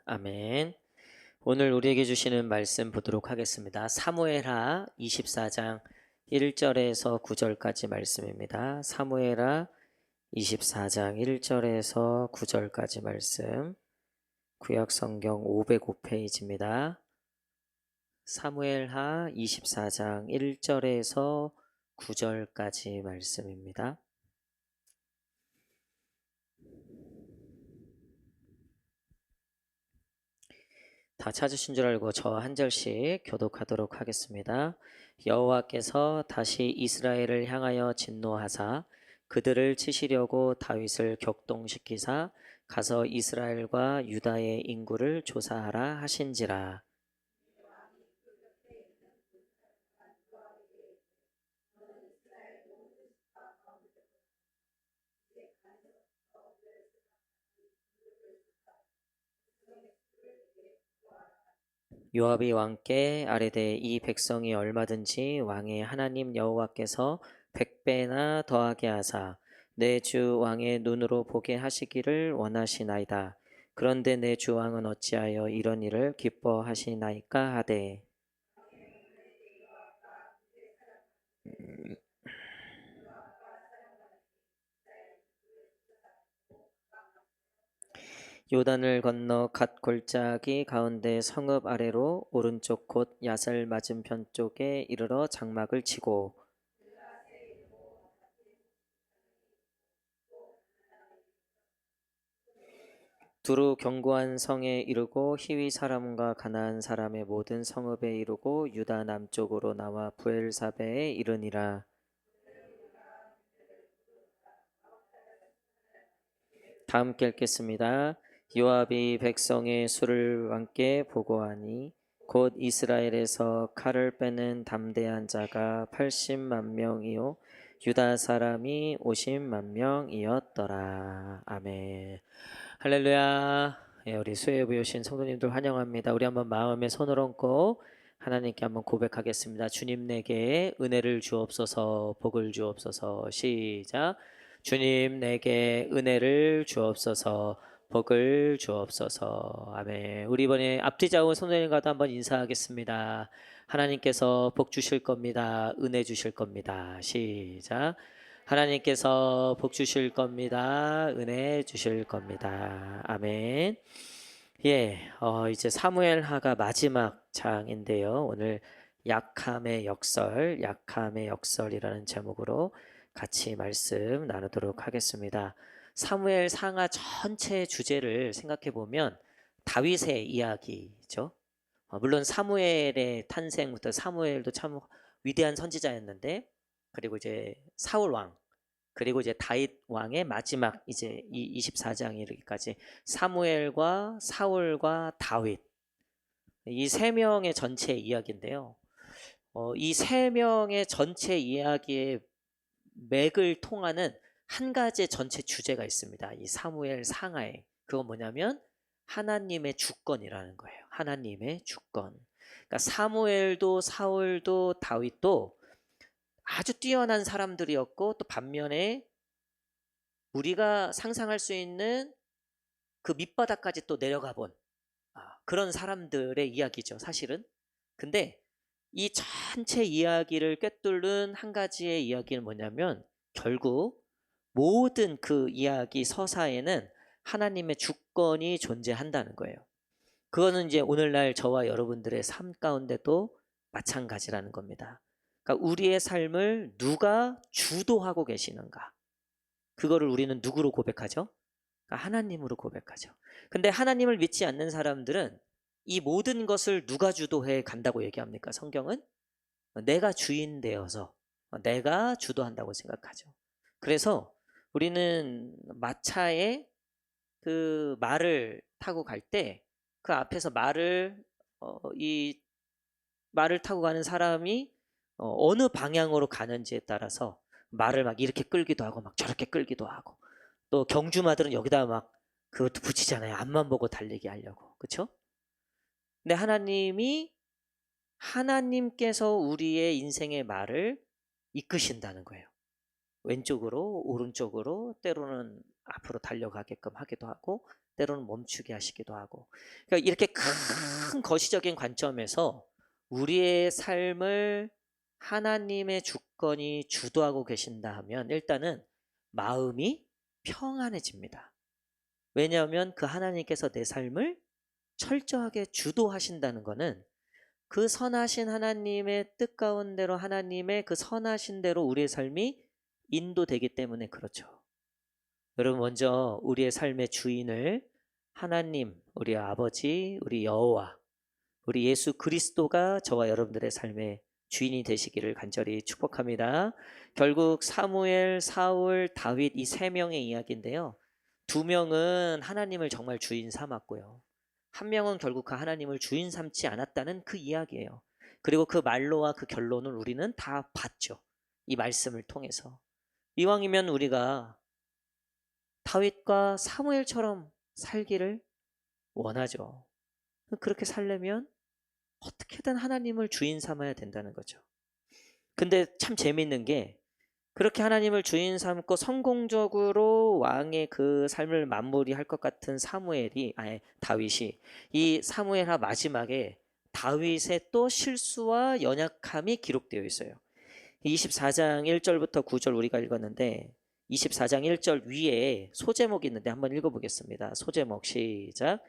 아멘. 오늘 우리에게 주시는 말씀 보도록 하겠습니다. 사무엘하 24장 1절에서 9절까지 말씀입니다. 사무엘하 24장 1절에서 9절까지 말씀. 구약성경 505페이지입니다. 사무엘하 24장 1절에서 9절까지 말씀입니다. 다 찾으신 줄 알고 저 한 절씩 교독하도록 하겠습니다. 여호와께서 다시 이스라엘을 향하여 진노하사 그들을 치시려고 다윗을 격동시키사 가서 이스라엘과 유다의 인구를 조사하라 하신지라. 요압이 왕께 아뢰되 이 백성이 얼마든지 왕의 하나님 여호와께서 100배나 더하게 하사 내 주 왕의 눈으로 보게 하시기를 원하시나이다. 그런데 내 주 왕은 어찌하여 이런 일을 기뻐하시나이까 하되. 요단을 건너 갓 골짜기 가운데 성읍 아래로 오른쪽 곧 야살 맞은편 쪽에 이르러 장막을 치고 두루 견고한 성에 이르고 히위 사람과 가나안 사람의 모든 성읍에 이르고 유다 남쪽으로 나와 부엘사베에 이르니라. 다 함께 읽겠습니다. 요압이 백성의 수를 왕께 보고하니 곧 이스라엘에서 칼을 빼는 담대한 자가 80만 명이요 유다 사람이 50만 명이었더라. 아멘. 할렐루야. 우리 수혜부에 오신 성도님들 환영합니다. 우리 한번 마음에 손을 얹고 하나님께 한번 고백하겠습니다. 주님 내게 은혜를 주옵소서, 복을 주옵소서. 시작. 주님 내게 은혜를 주옵소서, 복을 주옵소서. 아멘. 우리 이번에 앞뒤 좌우 성도님과도 한번 인사하겠습니다. 하나님께서 복 주실 겁니다. 은혜 주실 겁니다. 시작. 하나님께서 복 주실 겁니다. 은혜 주실 겁니다. 아멘. 이제 사무엘하가 마지막 장인데요. 오늘 약함의 역설이라는 제목으로 같이 말씀 나누도록 하겠습니다. 사무엘 상하 전체 주제를 생각해 보면 다윗의 이야기죠. 물론 사무엘의 탄생부터 사무엘도 참 위대한 선지자였는데, 그리고 이제 사울 왕, 그리고 이제 다윗 왕의 마지막 이제 이 24장 이르기까지 사무엘과 사울과 다윗, 이 세 명의 전체 이야기인데요. 이 세 명의 전체 이야기의 맥을 통하는 한 가지 전체 주제가 있습니다. 이 사무엘 상하에. 그건 뭐냐면 하나님의 주권이라는 거예요. 하나님의 주권. 그러니까 사무엘도 사울도 다윗도 아주 뛰어난 사람들이었고, 또 반면에 우리가 상상할 수 있는 그 밑바닥까지 또 내려가 본 그런 사람들의 이야기죠, 사실은. 근데 이 전체 이야기를 꿰뚫는 한 가지의 이야기는 뭐냐면, 결국 모든 그 이야기 서사에는 하나님의 주권이 존재한다는 거예요. 그거는 이제 오늘날 저와 여러분들의 삶 가운데도 마찬가지라는 겁니다. 그러니까 우리의 삶을 누가 주도하고 계시는가, 그거를 우리는 누구로 고백하죠? 그러니까 하나님으로 고백하죠. 근데 하나님을 믿지 않는 사람들은 이 모든 것을 누가 주도해 간다고 얘기합니까? 성경은 내가 주인 되어서 내가 주도한다고 생각하죠. 그래서 우리는 마차에 그 말을 타고 갈 때 그 앞에서 이 말을 타고 가는 사람이 어느 방향으로 가는지에 따라서 말을 막 이렇게 끌기도 하고 막 저렇게 끌기도 하고, 또 경주마들은 여기다 막 그것도 붙이잖아요. 앞만 보고 달리게 하려고. 그렇죠? 근데 하나님께서 우리의 인생의 말을 이끄신다는 거예요. 왼쪽으로 오른쪽으로, 때로는 앞으로 달려가게끔 하기도 하고, 때로는 멈추게 하시기도 하고. 그러니까 이렇게 큰 거시적인 관점에서 우리의 삶을 하나님의 주권이 주도하고 계신다 하면 일단은 마음이 평안해집니다. 왜냐하면 그 하나님께서 내 삶을 철저하게 주도하신다는 것은 그 선하신 하나님의 뜻 가운데로 하나님의 그 선하신 대로 우리의 삶이 인도되기 때문에 그렇죠. 여러분 먼저 우리의 삶의 주인을 하나님, 우리 아버지, 우리 여호와, 우리 예수 그리스도가 저와 여러분들의 삶의 주인이 되시기를 간절히 축복합니다. 결국 사무엘, 사울, 다윗 이 세 명의 이야기인데요. 두 명은 하나님을 정말 주인 삼았고요. 한 명은 결국 그 하나님을 주인 삼지 않았다는 그 이야기예요. 그리고 그 말로와 그 결론을 우리는 다 봤죠. 이 말씀을 통해서. 이왕이면 우리가 다윗과 사무엘처럼 살기를 원하죠. 그렇게 살려면 어떻게든 하나님을 주인 삼아야 된다는 거죠. 근데 참 재밌는 게 그렇게 하나님을 주인 삼고 성공적으로 왕의 그 삶을 마무리할 것 같은 다윗이 이 사무엘하 마지막에 다윗의 또 실수와 연약함이 기록되어 있어요. 24장 1절부터 9절 우리가 읽었는데 24장 1절 위에 소제목이 있는데 한번 읽어보겠습니다. 소제목 시작.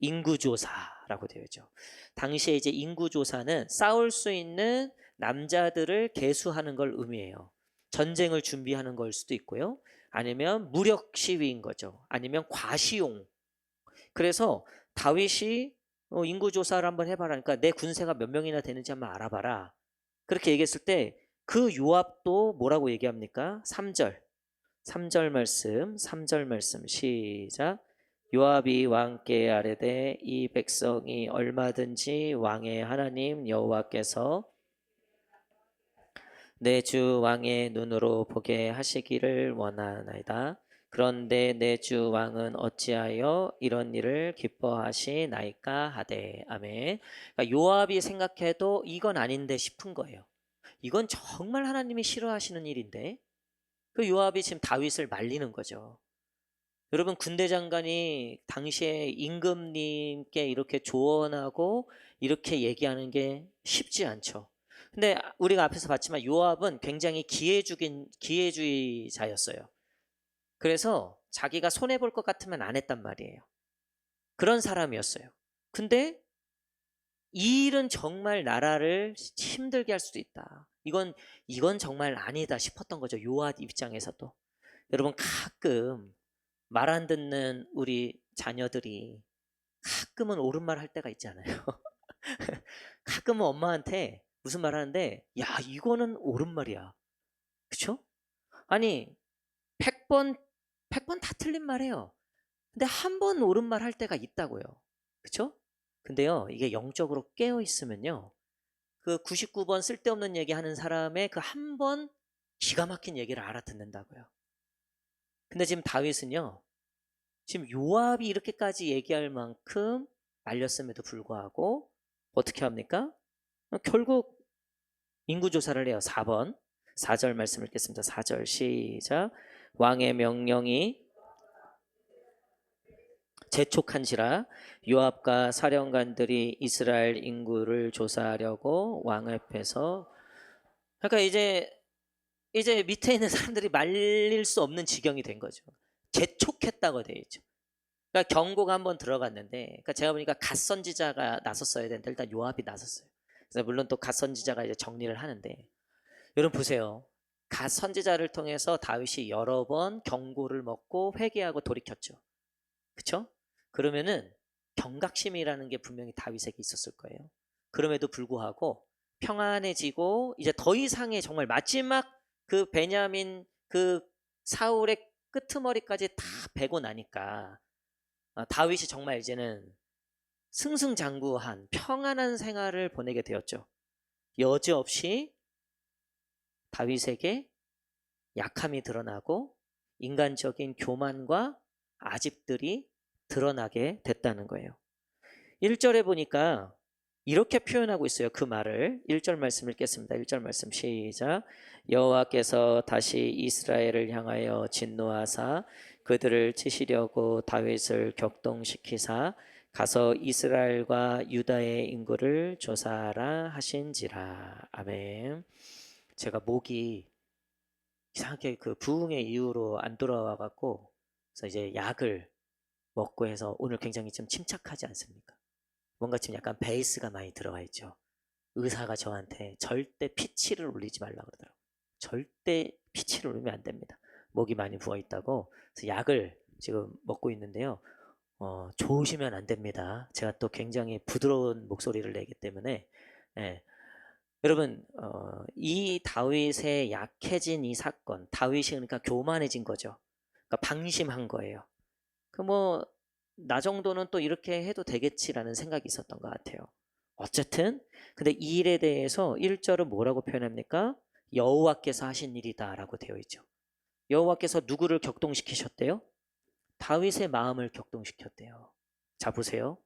인구조사라고 되어 있죠. 당시에 이제 인구조사는 싸울 수 있는 남자들을 계수하는 걸 의미해요. 전쟁을 준비하는 걸 수도 있고요. 아니면 무력 시위인 거죠. 아니면 과시용. 그래서 다윗이 인구조사를 한번 해봐라. 그러니까 내 군세가 몇 명이나 되는지 한번 알아봐라. 그렇게 얘기했을 때 그 요압도 뭐라고 얘기합니까? 3절 말씀 시작. 요압이 왕께 아뢰되 이 백성이 얼마든지 왕의 하나님 여호와께서 내 주 왕의 눈으로 보게 하시기를 원하나이다. 그런데 내 주 왕은 어찌하여 이런 일을 기뻐하시나이까 하되. 아멘. 그러니까 요압이 생각해도 이건 아닌데 싶은 거예요. 이건 정말 하나님이 싫어하시는 일인데 그 요압이 지금 다윗을 말리는 거죠. 여러분 군대 장관이 당시에 임금님께 이렇게 조언하고 이렇게 얘기하는 게 쉽지 않죠. 근데 우리가 앞에서 봤지만 요압은 굉장히 기회주의자였어요. 그래서 자기가 손해볼 것 같으면 안 했단 말이에요. 그런 사람이었어요. 근데 이 일은 정말 나라를 힘들게 할 수도 있다. 이건 정말 아니다 싶었던 거죠. 요압 입장에서도. 여러분 가끔 말 안 듣는 우리 자녀들이 가끔은 옳은 말 할 때가 있잖아요. 가끔은 엄마한테 무슨 말 하는데 야 이거는 옳은 말이야. 그쵸? 아니 100번 다 틀린 말해요. 근데 한 번 옳은 말 할 때가 있다고요. 그쵸? 근데요 이게 영적으로 깨어 있으면요 그 99번 쓸데없는 얘기 하는 사람의 그 한 번 기가 막힌 얘기를 알아듣는다고요. 근데 지금 다윗은요 지금 요압이 이렇게까지 얘기할 만큼 말렸음에도 불구하고 어떻게 합니까? 결국 인구조사를 해요. 4절 말씀 읽겠습니다. 4절 시작. 왕의 명령이 재촉한지라 요압과 사령관들이 이스라엘 인구를 조사하려고 왕 앞에서. 그러니까 이제 밑에 있는 사람들이 말릴 수 없는 지경이 된 거죠. 재촉했다고 되어 있죠. 그러니까 경고가 한번 들어갔는데, 그러니까 제가 보니까 갓선지자가 나섰어야 되는데 일단 요압이 나섰어요. 그래서 물론 또 갓선지자가 이제 정리를 하는데, 여러분 보세요. 갓선지자를 통해서 다윗이 여러 번 경고를 먹고 회개하고 돌이켰죠. 그렇죠? 그러면은 경각심이라는 게 분명히 다윗에게 있었을 거예요. 그럼에도 불구하고 평안해지고 이제 더 이상의 정말 마지막 그 베냐민 그 사울의 끄트머리까지 다 베고 나니까 다윗이 정말 이제는 승승장구한 평안한 생활을 보내게 되었죠. 여지없이 다윗에게 약함이 드러나고 인간적인 교만과 아집들이 드러나게 됐다는 거예요. 1절에 보니까 이렇게 표현하고 있어요. 그 말을 1절 말씀 읽겠습니다. 1절 말씀 시작. 여호와께서 다시 이스라엘을 향하여 진노하사 그들을 치시려고 다윗을 격동시키사 가서 이스라엘과 유다의 인구를 조사하라 하신지라. 아멘. 제가 목이 이상하게 그 부흥의 이후로 안 돌아와 갖고 그래서 이제 약을 먹고 해서 오늘 굉장히 좀 침착하지 않습니까? 뭔가 지금 약간 베이스가 많이 들어가 있죠. 의사가 저한테 절대 피치를 올리지 말라 그러더라고요. 절대 피치를 올리면 안 됩니다. 목이 많이 부어 있다고. 그래서 약을 지금 먹고 있는데요. 좋으시면 안 됩니다. 제가 또 굉장히 부드러운 목소리를 내기 때문에. 예. 여러분, 이 다윗의 약해진 이 사건, 다윗이 그러니까 교만해진 거죠. 그러니까 방심한 거예요. 그 뭐 나 정도는 또 이렇게 해도 되겠지라는 생각이 있었던 것 같아요. 어쨌든 근데 이 일에 대해서 1절은 뭐라고 표현합니까? 여호와께서 하신 일이다라고 되어 있죠. 여호와께서 누구를 격동시키셨대요? 다윗의 마음을 격동시켰대요. 자 보세요.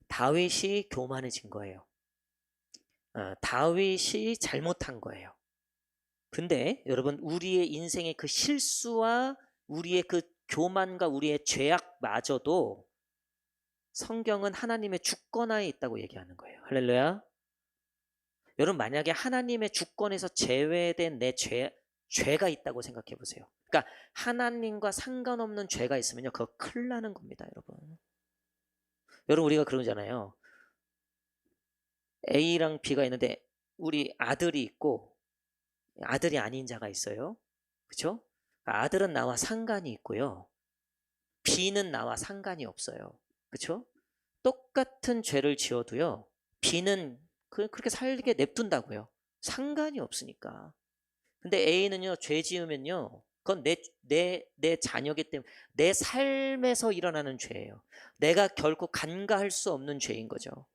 다윗이 교만해진 거예요. 다윗이 잘못한 거예요. 근데 여러분 우리의 인생의 그 실수와 우리의 그 교만과 우리의 죄악마저도 성경은 하나님의 주권하에 있다고 얘기하는 거예요. 할렐루야. 여러분 만약에 하나님의 주권에서 제외된 내 죄가 있다고 생각해 보세요. 그러니까 하나님과 상관없는 죄가 있으면요. 그거 큰일 나는 겁니다, 여러분. 여러분 우리가 그러잖아요. A랑 B가 있는데 우리 아들이 있고 아들이 아닌 자가 있어요. 그렇죠? 아들은 나와 상관이 있고요. B는 나와 상관이 없어요. 그렇죠? 똑같은 죄를 지어도요. B는 그렇게 살게 냅둔다고요. 상관이 없으니까. 근데 A는요. 죄 지으면요. 그건 내 자녀기 때문에 내 삶에서 일어나는 죄예요. 내가 결코 간과할 수 없는 죄인 거죠.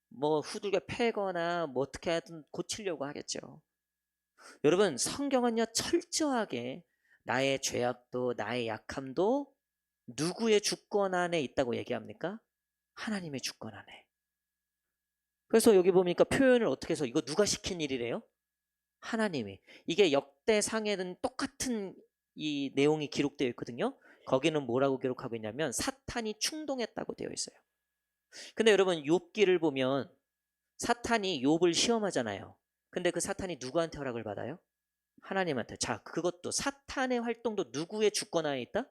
뭐 후들겨 패거나 뭐 어떻게 하든 고치려고 하겠죠. 여러분 성경은요. 철저하게 나의 죄악도 나의 약함도 누구의 주권 안에 있다고 얘기합니까? 하나님의 주권 안에. 그래서 여기 보니까 표현을 어떻게 해서 이거 누가 시킨 일이래요? 하나님이. 이게 역대상에는 똑같은 이 내용이 기록되어 있거든요. 거기는 뭐라고 기록하고 있냐면 사탄이 충동했다고 되어 있어요. 근데 여러분 욥기를 보면 사탄이 욥을 시험하잖아요. 근데 그 사탄이 누구한테 허락을 받아요? 하나님한테. 자, 그것도 사탄의 활동도 누구의 주권하에 있다?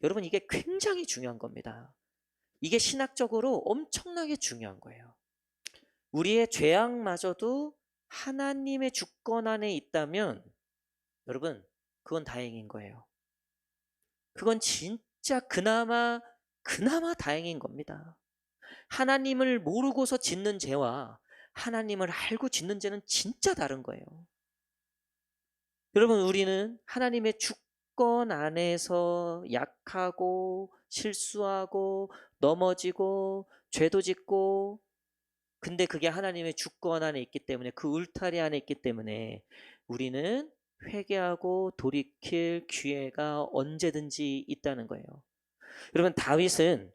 여러분 이게 굉장히 중요한 겁니다. 이게 신학적으로 엄청나게 중요한 거예요. 우리의 죄악마저도 하나님의 주권 안에 있다면 여러분 그건 다행인 거예요. 그건 진짜 그나마 다행인 겁니다. 하나님을 모르고서 짓는 죄와 하나님을 알고 짓는 죄는 진짜 다른 거예요. 여러분 우리는 하나님의 주권 안에서 약하고 실수하고 넘어지고 죄도 짓고 근데 그게 하나님의 주권 안에 있기 때문에 그 울타리 안에 있기 때문에 우리는 회개하고 돌이킬 기회가 언제든지 있다는 거예요. 여러분 다윗은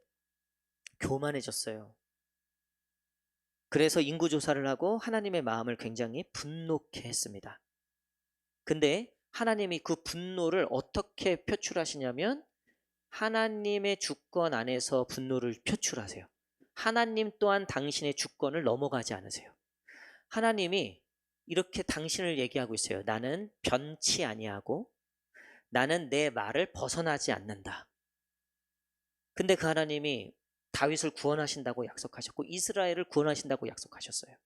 교만해졌어요. 그래서 인구조사를 하고 하나님의 마음을 굉장히 분노케 했습니다. 근데 하나님이 그 분노를 어떻게 표출하시냐면 하나님의 주권 안에서 분노를 표출하세요. 하나님 또한 당신의 주권을 넘어가지 않으세요. 하나님이 이렇게 당신을 얘기하고 있어요. 나는 변치 아니하고 나는 내 말을 벗어나지 않는다. 근데 그 하나님이 다윗을 구원하신다고 약속하셨고 이스라엘을 구원하신다고 약속하셨어요.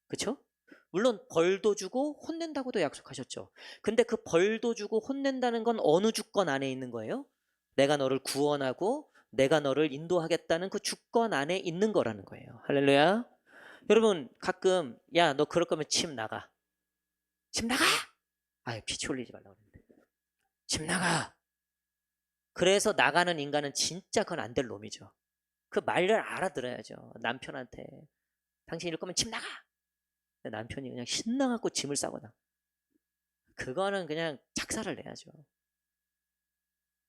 그렇죠? 물론 벌도 주고 혼낸다고도 약속하셨죠. 근데 그 벌도 주고 혼낸다는 건 어느 주권 안에 있는 거예요? 내가 너를 구원하고 내가 너를 인도하겠다는 그 주권 안에 있는 거라는 거예요. 할렐루야. 여러분 가끔 야 너 그럴 거면 침 나가. 침 나가. 아유 피치 흘리지 말라고 그랬는데. 침 나가. 그래서 나가는 인간은 진짜 그건 안 될 놈이죠. 그 말을 알아들어야죠. 남편한테 당신 이럴 거면 침 나가. 남편이 그냥 신나갖고 짐을 싸거나 그거는 그냥 작사를 내야죠.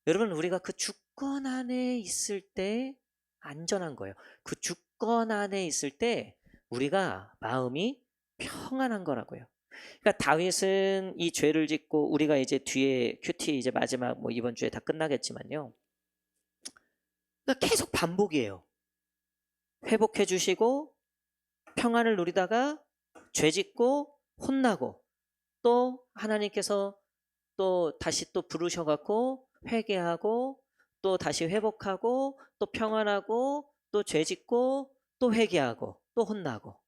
여러분 우리가 그 주권 안에 있을 때 안전한 거예요. 그 주권 안에 있을 때 우리가 마음이 평안한 거라고요. 그러니까 다윗은 이 죄를 짓고 우리가 이제 뒤에 큐티 이제 마지막 뭐 이번 주에 다 끝나겠지만요. 그러니까 계속 반복이에요. 회복해 주시고 평안을 누리다가 죄 짓고 혼나고 또 하나님께서 또 다시 또 부르셔 갖고 회개하고 또 다시 회복하고 또 평안하고 또 죄 짓고 또 회개하고 또 혼나고.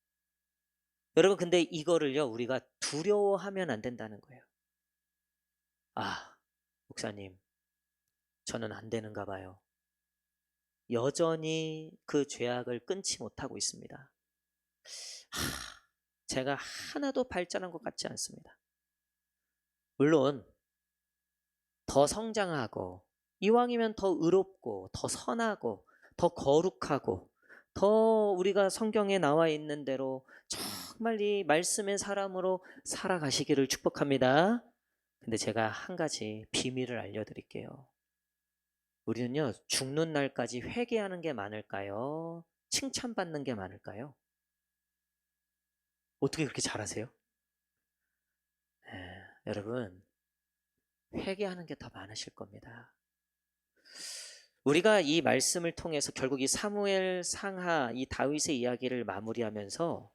여러분 근데 이거를요 우리가 두려워하면 안 된다는 거예요. 아, 목사님 저는 안 되는가 봐요. 여전히 그 죄악을 끊지 못하고 있습니다. 제가 하나도 발전한 것 같지 않습니다. 물론 더 성장하고 이왕이면 더 의롭고 더 선하고 더 거룩하고 더 우리가 성경에 나와 있는 대로 정말 이 말씀의 사람으로 살아가시기를 축복합니다. 근데 제가 한 가지 비밀을 알려드릴게요. 우리는요 죽는 날까지 회개하는 게 많을까요? 칭찬받는 게 많을까요? 어떻게 그렇게 잘하세요? 여러분 회개하는 게 더 많으실 겁니다. 우리가 이 말씀을 통해서 결국 이 사무엘 상하 이 다윗의 이야기를 마무리하면서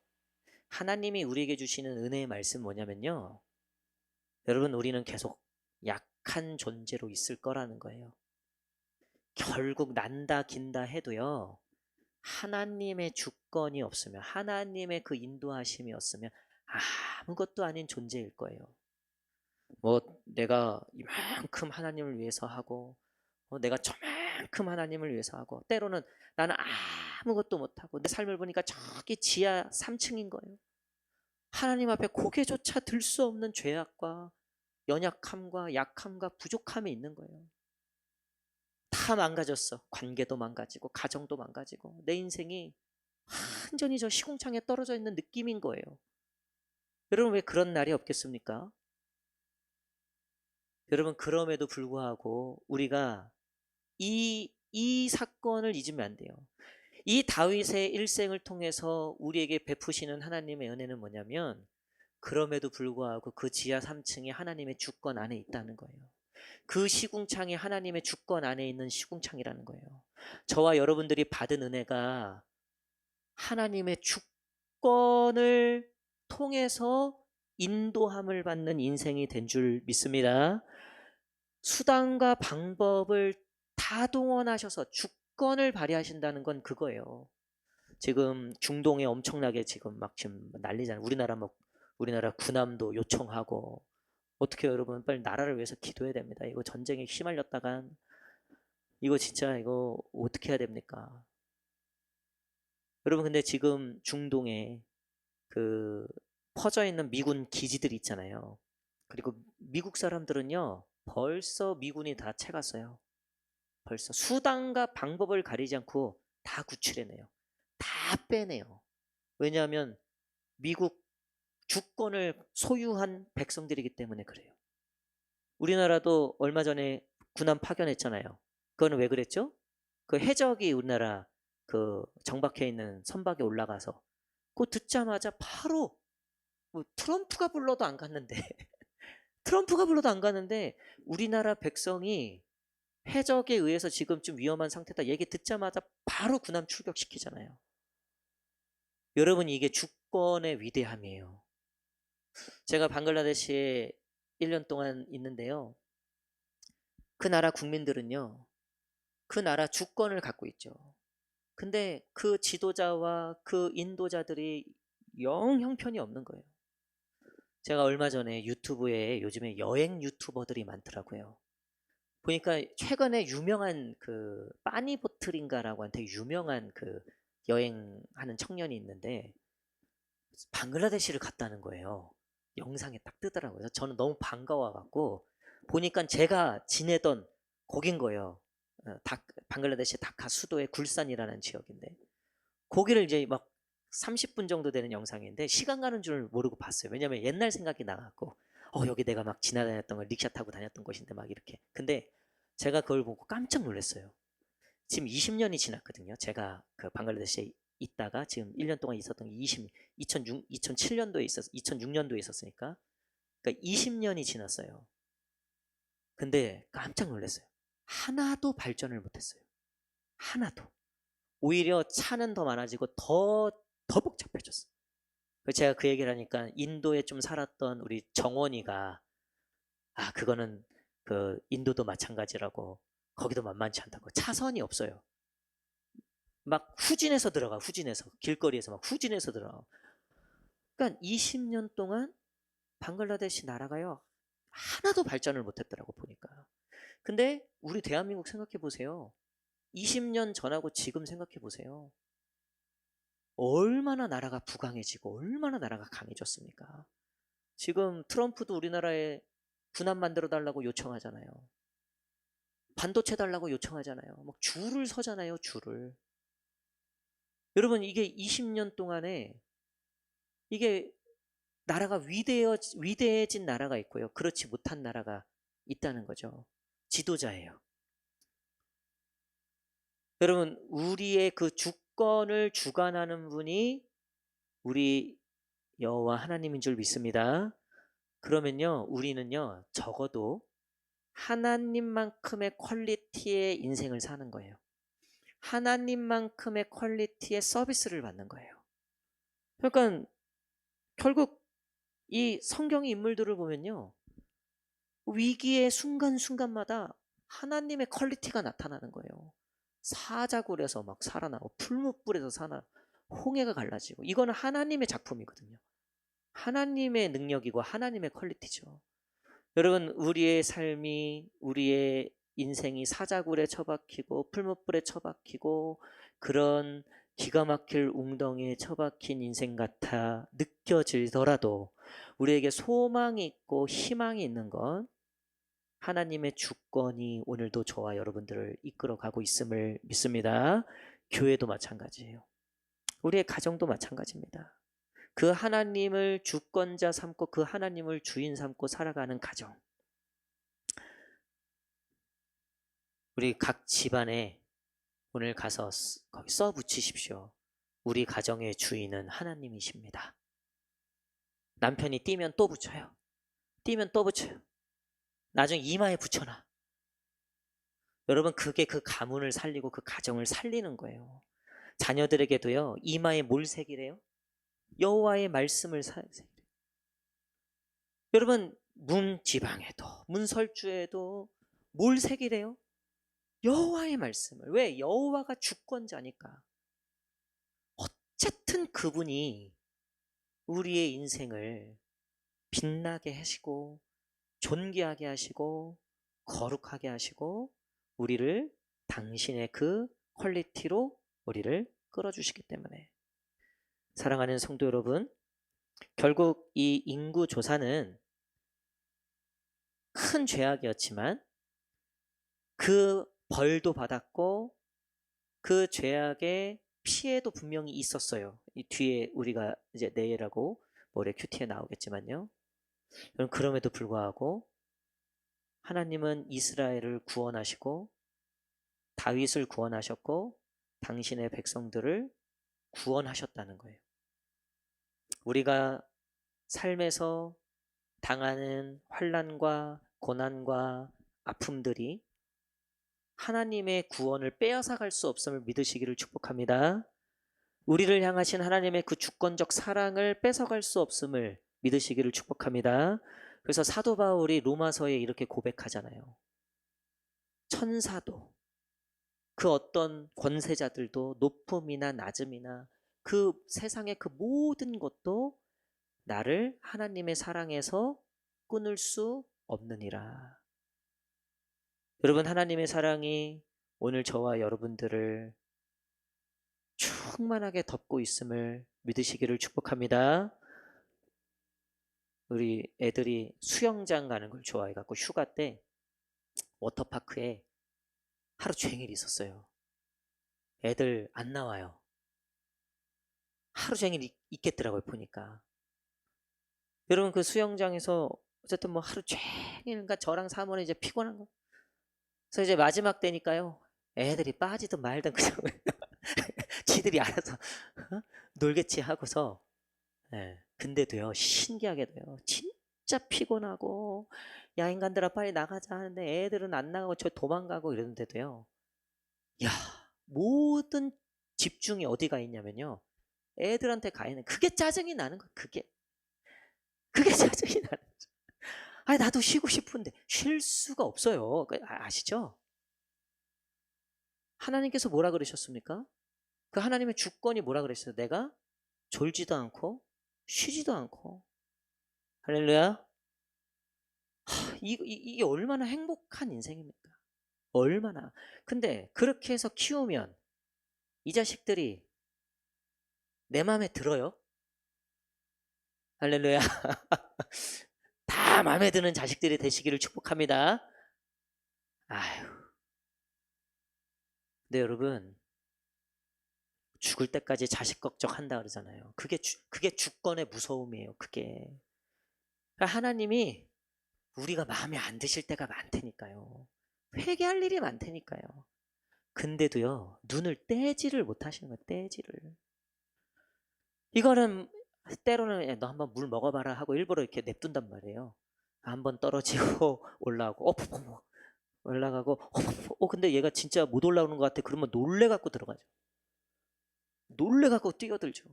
하나님이 우리에게 주시는 은혜의 말씀 뭐냐면요. 여러분 우리는 계속 약한 존재로 있을 거라는 거예요. 결국 난다 긴다 해도요. 하나님의 주권이 없으면 하나님의 그 인도하심이 없으면 아무것도 아닌 존재일 거예요. 뭐 내가 이만큼 하나님을 위해서 하고 내가 저만큼 하나님을 위해서 하고 때로는 나는 아무것도 못하고 내 삶을 보니까 저기 지하 3층인 거예요. 하나님 앞에 고개조차 들 수 없는 죄악과 연약함과 약함과 부족함이 있는 거예요. 다 망가졌어. 관계도 망가지고 가정도 망가지고 내 인생이 완전히 저 시궁창에 떨어져 있는 느낌인 거예요. 여러분 왜 그런 날이 없겠습니까? 여러분 그럼에도 불구하고 우리가 이 사건을 잊으면 안 돼요. 이 다윗의 일생을 통해서 우리에게 베푸시는 하나님의 은혜는 뭐냐면 그럼에도 불구하고 그 지하 3층에 하나님의 주권 안에 있다는 거예요. 그 시궁창이 하나님의 주권 안에 있는 시궁창이라는 거예요. 저와 여러분들이 받은 은혜가 하나님의 주권을 통해서 인도함을 받는 인생이 된 줄 믿습니다. 수단과 방법을 다 동원하셔서 주권을 발휘하신다는 건 그거예요. 지금 중동에 엄청나게 지금 막 지금 난리잖아요. 우리나라 군함도 요청하고 어떻게 여러분 빨리 나라를 위해서 기도해야 됩니다. 이거 전쟁에 휘말렸다간 이거 진짜 이거 어떻게 해야 됩니까? 여러분 근데 지금 중동에 그 퍼져 있는 미군 기지들이 있잖아요. 그리고 미국 사람들은요 벌써 미군이 다 채갔어요. 벌써 수단과 방법을 가리지 않고 다 구출해내요. 다 빼내요. 왜냐하면 미국 주권을 소유한 백성들이기 때문에 그래요. 우리나라도 얼마 전에 군함 파견했잖아요. 그거는 왜 그랬죠? 그 해적이 우리나라 그 정박해 있는 선박에 올라가서 그거 듣자마자 바로 뭐 트럼프가 불러도 안 갔는데 트럼프가 불러도 안 가는데 우리나라 백성이 해적에 의해서 지금 좀 위험한 상태다 얘기 듣자마자 바로 군함 출격시키잖아요. 여러분 이게 주권의 위대함이에요. 제가 방글라데시에 1년 동안 있는데요. 그 나라 국민들은요. 그 나라 주권을 갖고 있죠. 근데 그 지도자와 그 인도자들이 영 형편이 없는 거예요. 제가 얼마 전에 유튜브에 요즘에 여행 유튜버들이 많더라고요. 보니까 최근에 유명한 그 빠니보틀인가라고 하는 되게 유명한 그 여행하는 청년이 있는데 방글라데시를 갔다는 거예요. 영상에 딱 뜨더라고요. 그래서 저는 너무 반가워갖고 보니까 제가 지내던 거긴 거예요. 방글라데시 다카 수도의 굴산이라는 지역인데 거기를 이제 막 30분 정도 되는 영상인데 시간 가는 줄 모르고 봤어요. 왜냐면 옛날 생각이 나갖고 여기 내가 막 지나다녔던 걸 릭샤 타고 다녔던 곳인데 막 이렇게. 근데 제가 그걸 보고 깜짝 놀랐어요. 지금 20년이 지났거든요. 제가 그 방글라데시에 있다가 지금 1년 동안 있었던 게 2007년도에 2006년도에 있었으니까 그러니까 20년이 지났어요. 근데 깜짝 놀랐어요. 하나도 발전을 못했어요. 하나도. 오히려 차는 더 많아지고 더 복잡해졌어요. 제가 그 얘기를 하니까 인도에 좀 살았던 우리 정원이가 그거는 그 인도도 마찬가지라고 거기도 만만치 않다고 차선이 없어요. 막 후진해서 들어가 후진해서 길거리에서 막 후진해서 들어가. 그러니까 20년 동안 방글라데시 나라가요 하나도 발전을 못했더라고 보니까. 근데 우리 대한민국 생각해 보세요. 20년 전하고 지금 생각해 보세요. 얼마나 나라가 부강해지고 얼마나 나라가 강해졌습니까? 지금 트럼프도 우리나라에 군함 만들어 달라고 요청하잖아요. 반도체 달라고 요청하잖아요. 막 줄을 서잖아요, 줄을. 여러분, 이게 20년 동안에 이게 나라가 위대해진 나라가 있고요. 그렇지 못한 나라가 있다는 거죠. 지도자예요. 여러분, 우리의 그 주권을 주관하는 분이 우리 여호와 하나님인 줄 믿습니다. 그러면요, 우리는요, 적어도 하나님만큼의 퀄리티의 인생을 사는 거예요. 하나님만큼의 퀄리티의 서비스를 받는 거예요. 그러니까 결국 이 성경의 인물들을 보면요, 위기의 순간순간마다 하나님의 퀄리티가 나타나는 거예요. 사자굴에서 막 살아나고 풀무불에서 홍해가 갈라지고 이거는 하나님의 작품이거든요. 하나님의 능력이고 하나님의 퀄리티죠. 여러분, 우리의 삶이 우리의 인생이 사자굴에 처박히고 풀무불에 처박히고 그런 기가 막힐 웅덩이에 처박힌 인생 같아 느껴지더라도 우리에게 소망이 있고 희망이 있는 건 하나님의 주권이 오늘도 저와 여러분들을 이끌어가고 있음을 믿습니다. 교회도 마찬가지예요. 우리의 가정도 마찬가지입니다. 그 하나님을 주권자 삼고 그 하나님을 주인 삼고 살아가는 가정. 우리 각 집안에 오늘 가서 거기 써 붙이십시오. 우리 가정의 주인은 하나님이십니다. 남편이 뛰면 또 붙여요. 뛰면 또 붙여요. 나중에 이마에 붙여놔. 여러분, 그게 그 가문을 살리고 그 가정을 살리는 거예요. 자녀들에게도요, 이마에 뭘 새기래요? 여호와의 말씀을 새기래요. 여러분, 문지방에도 문설주에도 뭘 새기래요? 여호와의 말씀을. 왜? 여호와가 주권자니까. 어쨌든 그분이 우리의 인생을 빛나게 하시고 존귀하게 하시고 거룩하게 하시고 우리를 당신의 그 퀄리티로 우리를 끌어주시기 때문에. 사랑하는 성도 여러분, 결국 이 인구 조사는 큰 죄악이었지만 그 벌도 받았고 그 죄악의 피해도 분명히 있었어요. 이 뒤에 우리가 이제 내일하고 모레 큐티에 나오겠지만요. 그럼에도 불구하고 하나님은 이스라엘을 구원하시고 다윗을 구원하셨고 당신의 백성들을 구원하셨다는 거예요. 우리가 삶에서 당하는 환난과 고난과 아픔들이 하나님의 구원을 빼앗아갈 수 없음을 믿으시기를 축복합니다. 우리를 향하신 하나님의 그 주권적 사랑을 뺏어갈 수 없음을 믿으시기를 축복합니다. 그래서 사도 바울이 로마서에 이렇게 고백하잖아요. 천사도 그 어떤 권세자들도 높음이나 낮음이나 그 세상의 그 모든 것도 나를 하나님의 사랑에서 끊을 수 없느니라. 여러분, 하나님의 사랑이 오늘 저와 여러분들을 충만하게 덮고 있음을 믿으시기를 축복합니다. 우리 애들이 수영장 가는 걸 좋아해갖고 휴가 때 워터파크에 하루 종일 있었어요. 애들 안 나와요. 하루 종일 있겠더라고요, 보니까. 여러분, 그 수영장에서 어쨌든 뭐 하루 종일, 그러니까 저랑 사모는 이제 피곤한 거. 그래서 이제 마지막 때니까요, 애들이 빠지든 말든 그냥 지들이 알아서 놀겠지 하고서. 예. 근데도요, 신기하게도요, 진짜 피곤하고, 야, 인간들아, 빨리 나가자 하는데 애들은 안 나가고 저 도망가고 이러는데도요, 야, 모든 집중이 어디가 있냐면요, 애들한테 가 있는, 그게 짜증이 나는 거예요, 그게 짜증이 나는 거죠. 아니, 나도 쉬고 싶은데, 쉴 수가 없어요. 아시죠? 하나님께서 뭐라 그러셨습니까? 그 하나님의 주권이 뭐라 그랬어요? 내가 졸지도 않고, 쉬지도 않고. 할렐루야. 이게 얼마나 행복한 인생입니까? 얼마나. 근데 그렇게 해서 키우면 이 자식들이 내 마음에 들어요? 할렐루야. 다 마음에 드는 자식들이 되시기를 축복합니다. 아유. 근데 여러분, 죽을 때까지 자식 걱정한다 그러잖아요. 그게 주권의 무서움이에요. 그게. 그러니까 하나님이 우리가 마음에 안 드실 때가 많다니까요. 회개할 일이 많다니까요. 근데도요, 눈을 떼지를 못하시는 거예요. 떼지를. 이거는 때로는 야, 너 한번 물 먹어봐라 하고 일부러 이렇게 냅둔단 말이에요. 한번 떨어지고 올라오고 올라가고 근데 얘가 진짜 못 올라오는 것 같아. 그러면 놀래갖고 들어가죠. 놀래갖고 뛰어들죠.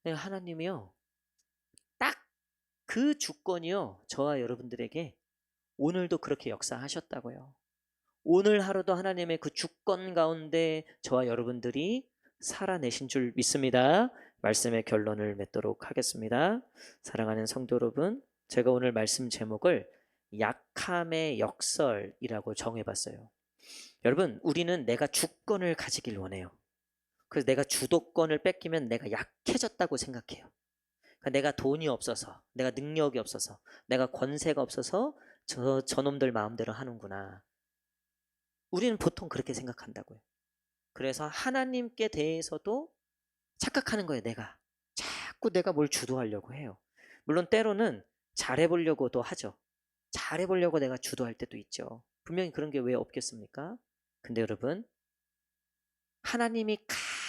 하나님이요, 딱 그 주권이요, 저와 여러분들에게 오늘도 그렇게 역사하셨다고요. 오늘 하루도 하나님의 그 주권 가운데 저와 여러분들이 살아내신 줄 믿습니다. 말씀의 결론을 맺도록 하겠습니다. 사랑하는 성도 여러분, 제가 오늘 말씀 제목을 약함의 역설이라고 정해봤어요. 여러분, 우리는 내가 주권을 가지길 원해요. 그래서 내가 주도권을 뺏기면 내가 약해졌다고 생각해요. 그러니까 내가 돈이 없어서, 내가 능력이 없어서, 내가 권세가 없어서 저놈들 마음대로 하는구나. 우리는 보통 그렇게 생각한다고요. 그래서 하나님께 대해서도 착각하는 거예요. 자꾸 내가 뭘 주도하려고 해요. 물론 때로는 잘해보려고도 하죠. 잘해보려고 내가 주도할 때도 있죠. 분명히 그런 게 왜 없겠습니까? 근데 여러분, 하나님이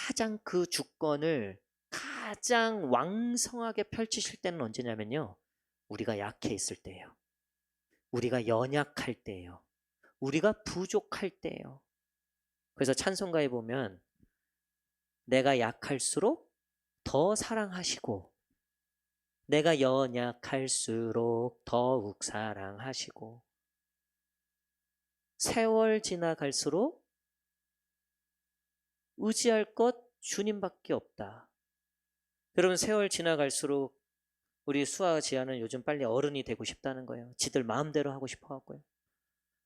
가장 그 주권을 가장 왕성하게 펼치실 때는 언제냐면요, 우리가 약해 있을 때예요. 우리가 연약할 때예요. 우리가 부족할 때예요. 그래서 찬송가에 보면 내가 약할수록 더 사랑하시고, 내가 연약할수록 더욱 사랑하시고, 세월 지나갈수록 의지할 것 주님밖에 없다. 여러분, 세월 지나갈수록 우리 수아 지아는 요즘 빨리 어른이 되고 싶다는 거예요. 지들 마음대로 하고 싶어 하고요.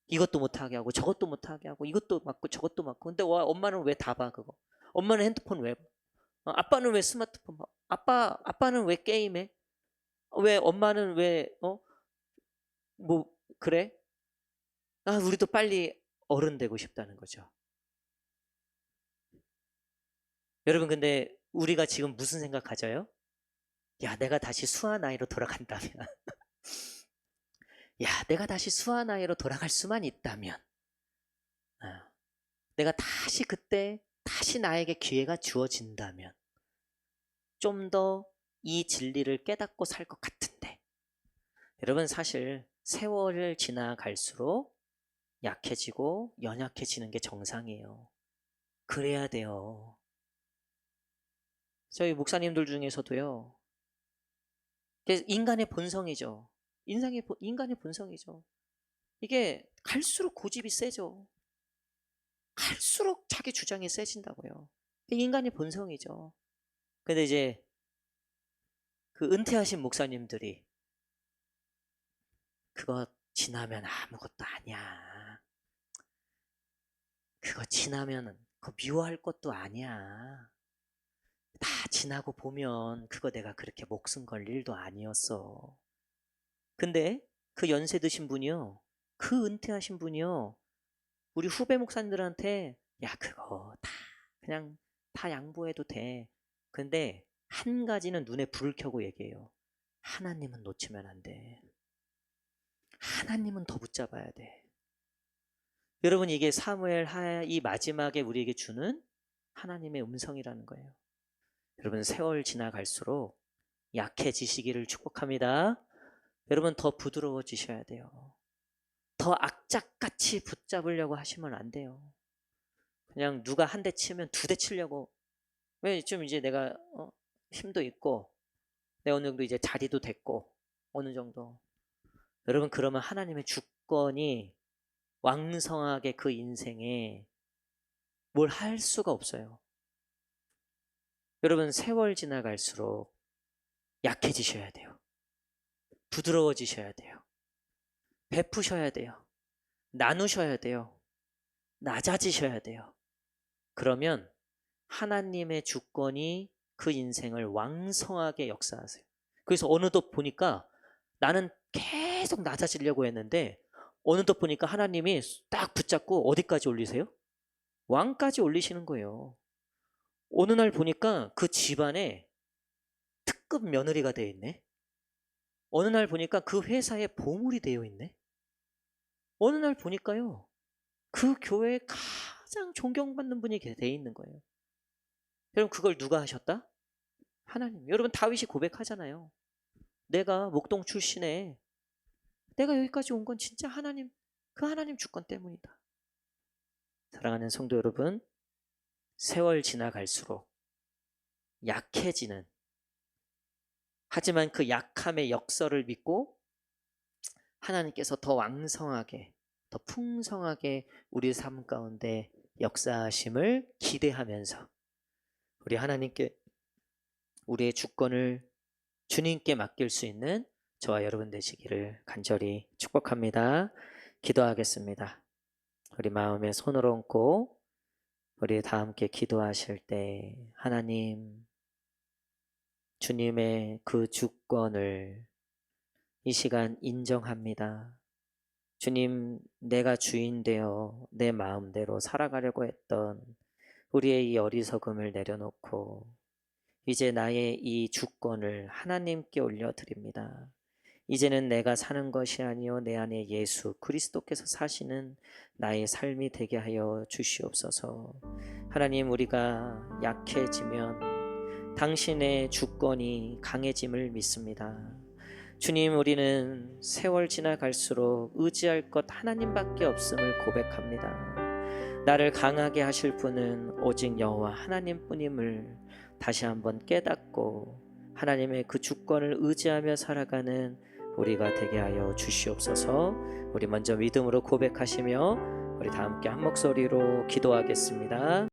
이것도 못하게 하고 저것도 못하게 하고 이것도 맞고 저것도 맞고. 근데 엄마는 왜 다 봐, 그거? 엄마는 핸드폰 왜 봐? 아빠는 왜 스마트폰 봐? 아빠는 왜 게임해? 왜 엄마는 왜 뭐 그래? 우리도 빨리 어른 되고 싶다는 거죠. 여러분, 근데 우리가 지금 무슨 생각 가져요? 야, 내가 다시 수아 나이로 돌아간다면 야, 내가 다시 수아 나이로 돌아갈 수만 있다면 내가 다시 그때 다시 나에게 기회가 주어진다면 좀 더 이 진리를 깨닫고 살 것 같은데, 여러분, 사실 세월을 지나갈수록 약해지고 연약해지는 게 정상이에요. 그래야 돼요. 저희 목사님들 중에서도요, 인간의 본성이죠. 인간의 본성이죠. 이게 갈수록 고집이 세죠. 갈수록 자기 주장이 세진다고요. 인간의 본성이죠. 근데 이제 그 은퇴하신 목사님들이 그거 지나면 아무것도 아니야. 그거 지나면 그거 미워할 것도 아니야. 다 지나고 보면 그거 내가 그렇게 목숨 걸 일도 아니었어. 근데 그 연세 드신 분이요, 그 은퇴하신 분이요, 우리 후배 목사님들한테 야, 그거 다 그냥 다 양보해도 돼. 근데 한 가지는 눈에 불을 켜고 얘기해요. 하나님은 놓치면 안 돼. 하나님은 더 붙잡아야 돼. 여러분, 이게 사무엘 하 이 마지막에 우리에게 주는 하나님의 음성이라는 거예요. 여러분, 세월 지나갈수록 약해지시기를 축복합니다. 여러분, 더 부드러워지셔야 돼요. 더 악착같이 붙잡으려고 하시면 안 돼요. 그냥 누가 한 대 치면 두 대 치려고. 왜 좀 이제 내가 힘도 있고 내가 어느 정도 이제 자리도 됐고 어느 정도. 여러분, 그러면 하나님의 주권이 왕성하게 그 인생에 뭘 할 수가 없어요. 여러분, 세월 지나갈수록 약해지셔야 돼요. 부드러워지셔야 돼요. 베푸셔야 돼요. 나누셔야 돼요. 낮아지셔야 돼요. 그러면 하나님의 주권이 그 인생을 왕성하게 역사하세요. 그래서 어느덧 보니까 나는 계속 낮아지려고 했는데 어느덧 보니까 하나님이 딱 붙잡고 어디까지 올리세요? 왕까지 올리시는 거예요. 어느 날 보니까 그 집안에 특급 며느리가 되어 있네. 어느 날 보니까 그 회사에 보물이 되어 있네. 어느 날 보니까요, 그 교회에 가장 존경받는 분이 되어 있는 거예요. 여러분, 그걸 누가 하셨다? 하나님. 여러분, 다윗이 고백하잖아요. 내가 목동 출신에 내가 여기까지 온 건 진짜 하나님, 그 하나님 주권 때문이다. 사랑하는 성도 여러분, 세월 지나갈수록 약해지는, 하지만 그 약함의 역설을 믿고 하나님께서 더 왕성하게, 더 풍성하게 우리 삶 가운데 역사하심을 기대하면서 우리 하나님께 우리의 주권을 주님께 맡길 수 있는 저와 여러분 되시기를 간절히 축복합니다. 기도하겠습니다. 우리 마음에 손을 얹고 우리 다 함께 기도하실 때 하나님, 주님의 그 주권을 이 시간 인정합니다. 주님, 내가 주인 되어 내 마음대로 살아가려고 했던 우리의 이 어리석음을 내려놓고 이제 나의 이 주권을 하나님께 올려드립니다. 이제는 내가 사는 것이 아니요 내 안에 예수 그리스도께서 사시는 나의 삶이 되게 하여 주시옵소서. 하나님, 우리가 약해지면 당신의 주권이 강해짐을 믿습니다. 주님, 우리는 세월 지나갈수록 의지할 것 하나님밖에 없음을 고백합니다. 나를 강하게 하실 분은 오직 여호와 하나님뿐임을 다시 한번 깨닫고 하나님의 그 주권을 의지하며 살아가는 우리가 되게 하여 주시옵소서. 우리 먼저 믿음으로 고백하시며 우리 다 함께 한 목소리로 기도하겠습니다.